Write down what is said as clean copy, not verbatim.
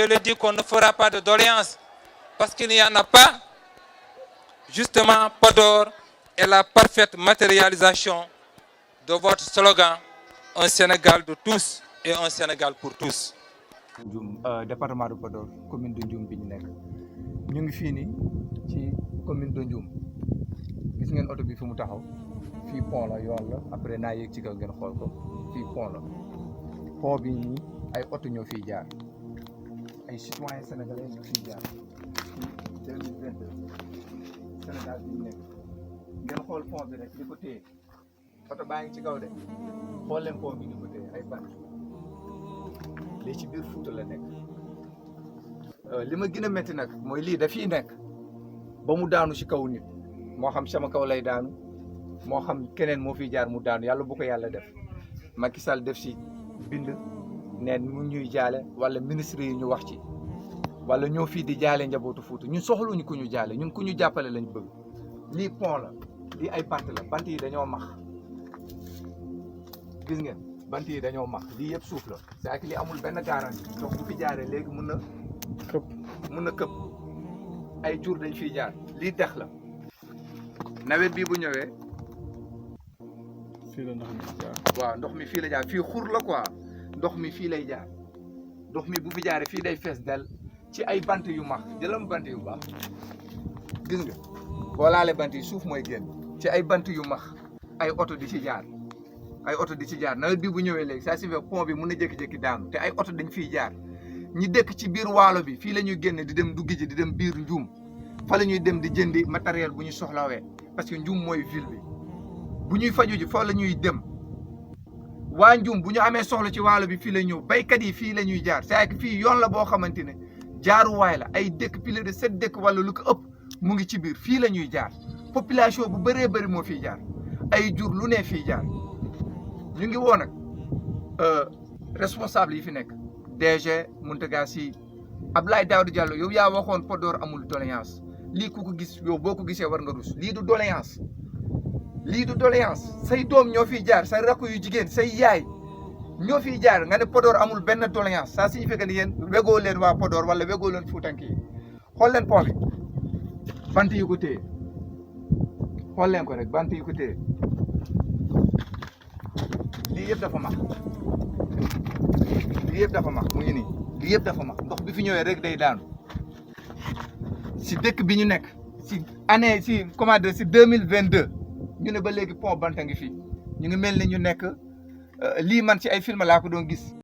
Je le dis qu'on ne fera pas de doléances parce qu'il n'y en a pas. Justement, Podor est la parfaite matérialisation de votre slogan, un Sénégal de tous et un Sénégal pour tous. Département de Podor, commune de Ndioum bi ñu nekk ñu ngi fii nii ci commune de Ndioum gis ngeen oto bi fi mu taxaw fii pont la yoon la après naa yéeg ci kaw ngeen xool ko fii pont la pont bi nii ay oto ñoo fiy jaar ay citoyens sénégalais ñoo fiy jaar fii 2022 Sénégal bi ñu nekk ngeen xool pont bi rek li ko téye oto baa ngi ci kaw de xool leen pont bi ni ko téye ay bant lii ci biir Fouta la nekk li ma gën a métti nag mooy lii dafiy nekk ba mu daanu ci kaw nit moo xam sama kaw lay daanu moo xam keneen moo fiy jaar mu daanu yàlla bu ko yàlla def Macky Sall def ci bind neen mu ñuy jaale wala ministre yi ñu wax ci wala ñoo fii di jaale njabootu Fouta ñun soxluñu ku ñu jaale ñun ku ñu jàppale lañ bëgg lii pont la lii ay bant la bant yi dañoo max gis ngeen bant yi dañoo max lii yëpp suuf la c'est que lii amul benn garantie donc bu fi jaaree léegi mun na këpp ay jur dañ fiy jaar lii dex la nawet bii bu ñëwee fii la ndox mi jaar. waaw ndox mi fii la jaar fii xur la quoi ndox mi fii lay jaar ndox mi bu fi jaaree fii day fees del ci ay bant yu max jëlam bant yu baax gis nga boo laalee bant yi suuf mooy génn ci ay bant yu max ay oto di ci jaar ay oto di ci jaar nawet bi bu ñëwee léegi ça signifie pont bi mun na jékki-jékki daanu te ay oto dañ fiy jaar ñi dëkk ci biir waalo bi fii la ñuy génne di dem duggi ji di dem biir Ndioum fa la ñuy dem di jëndi matériel bu ñu soxlawee parce que Ndioum mooy ville bi bu ñuy faju ji fa la ñuy dem waa Ndioum bu ñu amee soxla ci waalo bi fii la ñëw béykat yi fii la ñuy jaar c'est que fii yoon la boo xamante ne jaaruwaay la ay dëkk plus de 7 dëkk wala lu ko ëpp mu ngi ci biir fii la ñuy jaar population bu bëree bëri moo fiy jaar ay jur lu ne fii jaar ñu ngi woo nag responsable yi fi nekk DG Mountaga Sy Abdoulaye Daouda Diallo yow yaa waxoon Podor amul doléance lii ku ko gis yow boo ko gisee war nga rus lii du doléance lii du doléance say doom ñoo fiy jaar say rakk yu jigéen say yaay ñoo fiy jaar nga ne Podor amul benn doléance ça signifie que ni yéen wegoo leen waa Podor wala wegoo leen Foutanké yi xool leen pont bi bant yu ko téye xool leen ko rek bant yu ko téye lii yëpp dafa max lii yëpp dafa max mu ngi nii lii yëpp dafa max ndox bi fi ñëwee rek day daanu si dëkk bi ñu nekk si année si comment dire si 2022 ñu ne ba léegi pont banta ngi fii ñu ngi mel ni ñu nekk lii man ci ay film laa ko doon gis